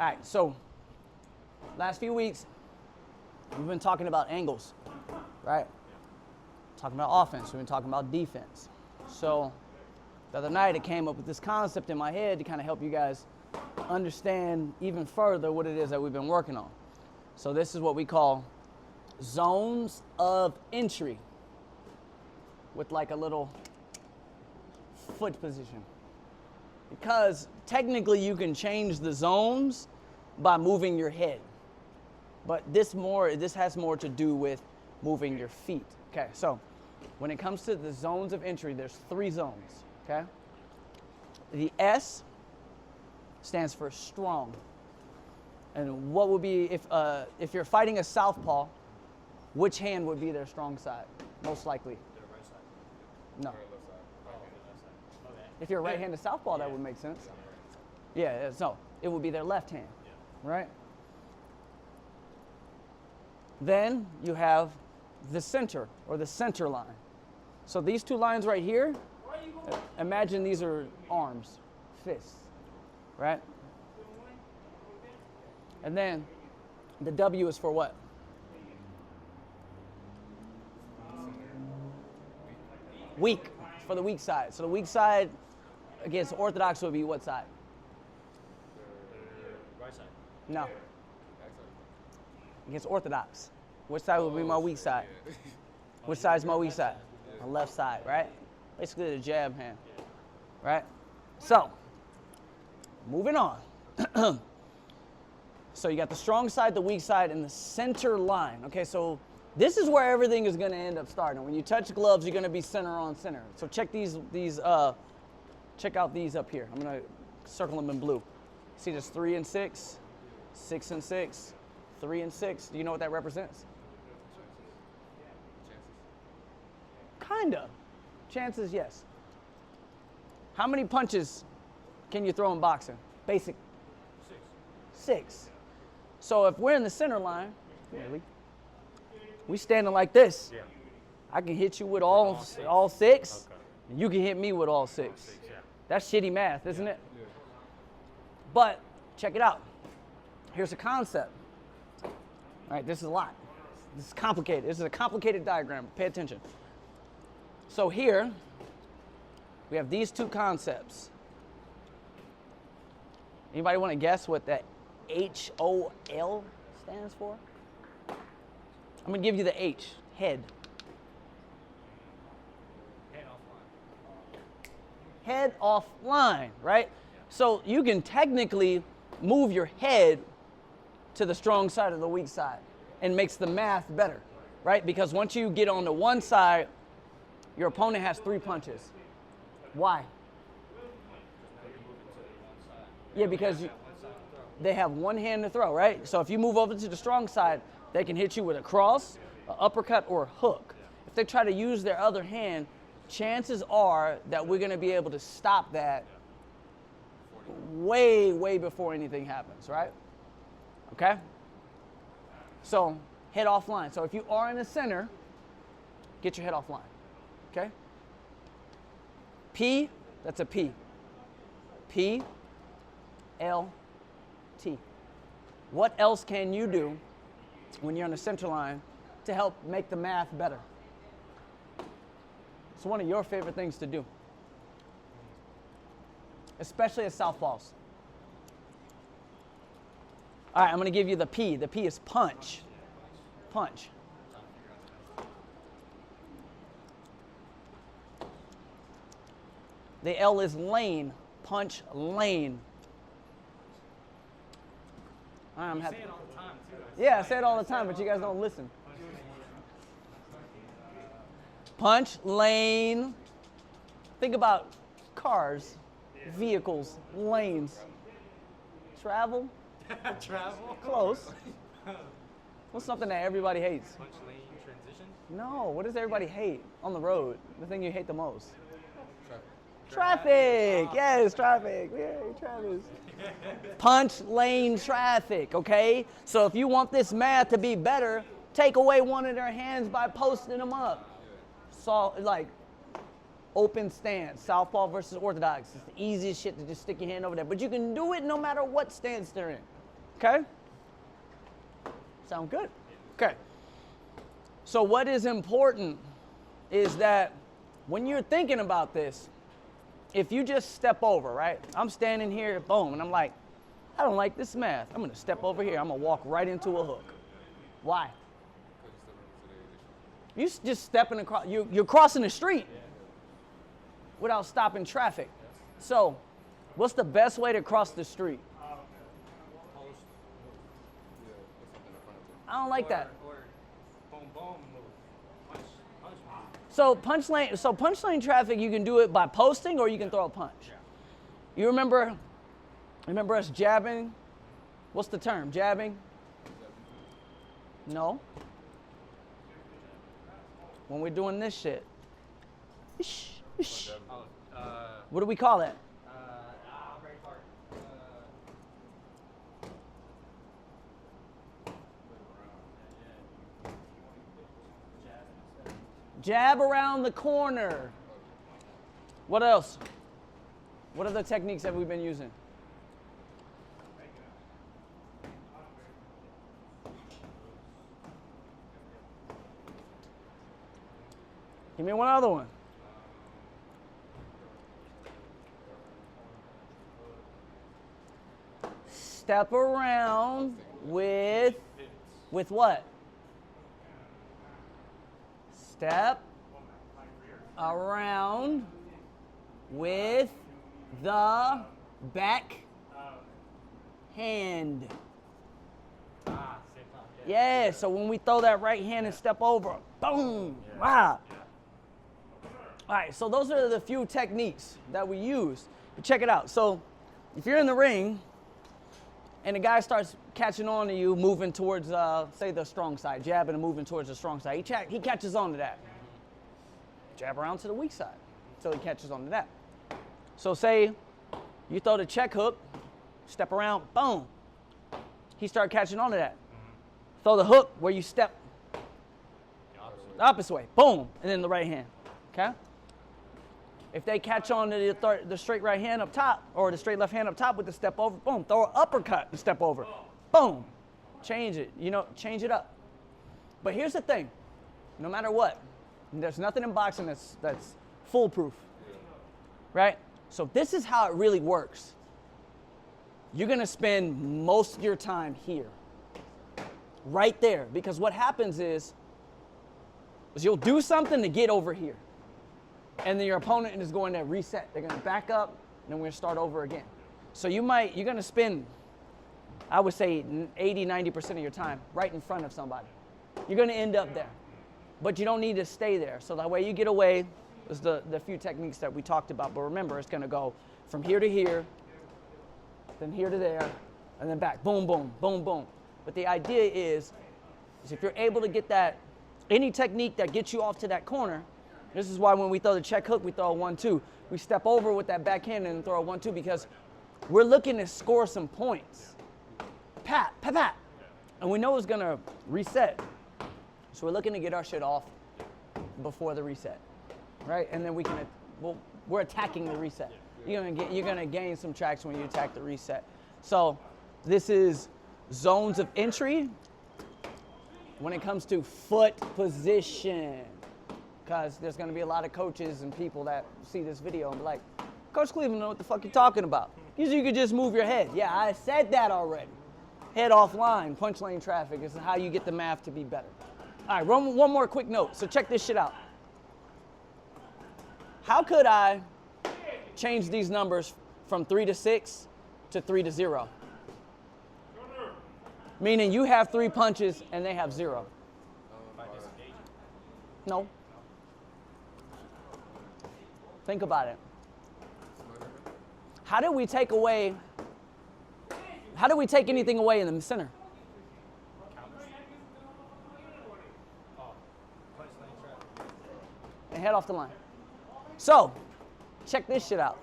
All right, so last few weeks, we've been talking about angles, right? Talking about offense, we've been talking about defense. So the other night, I came up with this concept in my head to kind of help you guys understand even further what it is that we've been working on. So this is what we call zones of entry with like a little foot position. Because technically you can change the zones by moving your head. But this has more to do with moving your feet. Okay, so when it comes to the zones of entry, there's 3 zones, okay? The S stands for strong. And what would be, if you're fighting a southpaw, which hand would be their strong side, most likely? Their right side. No. Or left side. Right hand and left side. Okay. If you're a right-handed southpaw, that would make sense. Yeah, so it would be their left hand, right? Then you have the center, or the center line. So these 2 lines right here, imagine these are arms, fists, right? And then the W is for what? Weak, for the weak side. So the weak side against orthodox would be what side? Right side. No. Against orthodox. Which side would be my weak side? Which side is my weak side? My left side, right? Basically the jab hand, right? So, moving on. So you got the strong side, the weak side, and the center line. Okay, so this is where everything is going to end up starting. When you touch gloves, you're going to be center on center. So check check out these up here. I'm going to circle them in blue. See, there's 3 and 6, 6 and 6, 3 and 6. Do you know what that represents? Kinda. Chances, yes. How many punches can you throw in boxing? Basic. 6. So if we're in the center line, really, we standing like this. Yeah. I can hit you with all 6, okay, and you can hit me with all 6. Yeah. That's shitty math, isn't it? Yeah. But check it out. Here's a concept. All right, this is a lot. This is complicated. This is a complicated diagram. Pay attention. So here, we have these 2 concepts. Anybody want to guess what that HOL stands for? I'm going to give you the H, head. Head off line, right? So you can technically move your head to the strong side or the weak side, and makes the math better, right? Because once you get on the one side, your opponent has 3 punches. Why? Yeah, because they have one hand to throw, right? So if you move over to the strong side, they can hit you with a cross, an uppercut, or a hook. If they try to use their other hand, chances are that we're going to be able to stop that way, way before anything happens, right? Okay? So, head off line. So if you are in the center, get your head off line. Okay? P, that's a P. P, L, T. What else can you do when you're on the center line to help make the math better? It's one of your favorite things to do, especially as southpaws. All right, I'm going to give you the P. The P is punch. Punch. The L is lane. Punch, lane. I'm happy. You say it all the time, too. Yeah, I say it all the time, but you guys don't listen. Punch, lane. Think about cars, vehicles, lanes. Travel. Travel? Close. What's something that everybody hates? Punch, lane, transition? No, what does everybody hate on the road? The thing you hate the most? Traffic. Traffic. Yes, traffic. Yay, Travis. Punch, lane, traffic, okay? So if you want this math to be better, take away one of their hands by posting them up. So, like, open stance, southpaw versus orthodox. It's the easiest shit to just stick your hand over there. But you can do it no matter what stance they're in. Okay? Sound good? Okay. So what is important is that when you're thinking about this, if you just step over, right? I'm standing here, boom, and I'm like, I don't like this math. I'm going to step over here. I'm going to walk right into a hook. Why? You just stepping across. You're crossing the street without stopping traffic. So what's the best way to cross the street? I don't like that. Or boom, boom, move. Punch, punch, move. So punch lane traffic, you can do it by posting or you can throw a punch. You remember us jabbing? What's the term? Jabbing? No. When we're doing this shit. What do we call it? Very hard. Jab around the corner. What else? What other techniques have we been using? Give me one other one. Step around with what? Step around with the back hand. Same time. Yeah, so when we throw that right hand and step over, boom, wow. All right, so those are the few techniques that we use. But check it out. So if you're in the ring and the guy starts catching on to you, moving towards, say, the strong side, jabbing and moving towards the strong side, he catches on to that. Jab around to the weak side until he catches on to that. So say you throw the check hook, step around, boom. He started catching on to that. Throw the hook where you step the opposite way, boom, and then the right hand, okay? If they catch on to the straight right hand up top or the straight left hand up top with the step over, boom, throw an uppercut and step over, boom. Change it, change it up. But here's the thing, no matter what, there's nothing in boxing that's foolproof, right? So this is how it really works. You're gonna spend most of your time here, right there, because what happens is you'll do something to get over here. And then your opponent is going to reset. They're going to back up, and then we're going to start over again. So you're going to spend, I would say, 80, 90% of your time right in front of somebody. You're going to end up there. But you don't need to stay there. So the way you get away is the few techniques that we talked about. But remember, it's going to go from here to here, then here to there, and then back. Boom, boom, boom, boom. But the idea is if you're able to get that, any technique that gets you off to that corner. This is why when we throw the check hook, we throw a 1-2. We step over with that backhand and throw a 1-2 because we're looking to score some points. Pat, pat, pat. And we know it's going to reset. So we're looking to get our shit off before the reset, right? And then we're attacking the reset. You're going to gain some traction when you attack the reset. So this is zones of entry when it comes to foot position. Because there's going to be a lot of coaches and people that see this video and be like, Coach Cleveland, know what the fuck you're talking about. Usually you could just move your head. Yeah, I said that already. Head offline, punch lane traffic is how you get the math to be better. All right, one more quick note. So check this shit out. How could I change these numbers from 3 to 6 to 3 to 0? Meaning you have 3 punches and they have 0. No. Think about it. How do we take anything away in the center? And head off the line. So, check this shit out.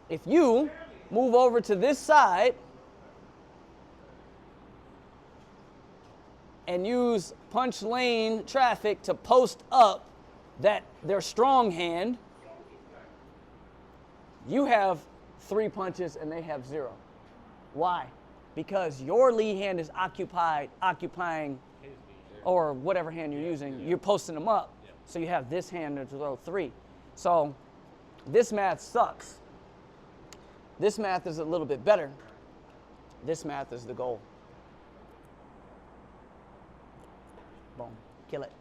If you move over to this side and use punch lane traffic to post up their strong hand, you have 3 punches and they have 0. Why? because your lead hand is occupying, or whatever hand you're using, you're posting them up. So you have this hand to throw 3. So this math sucks. This math is a little bit better. This math is the goal. Boom. Kill it.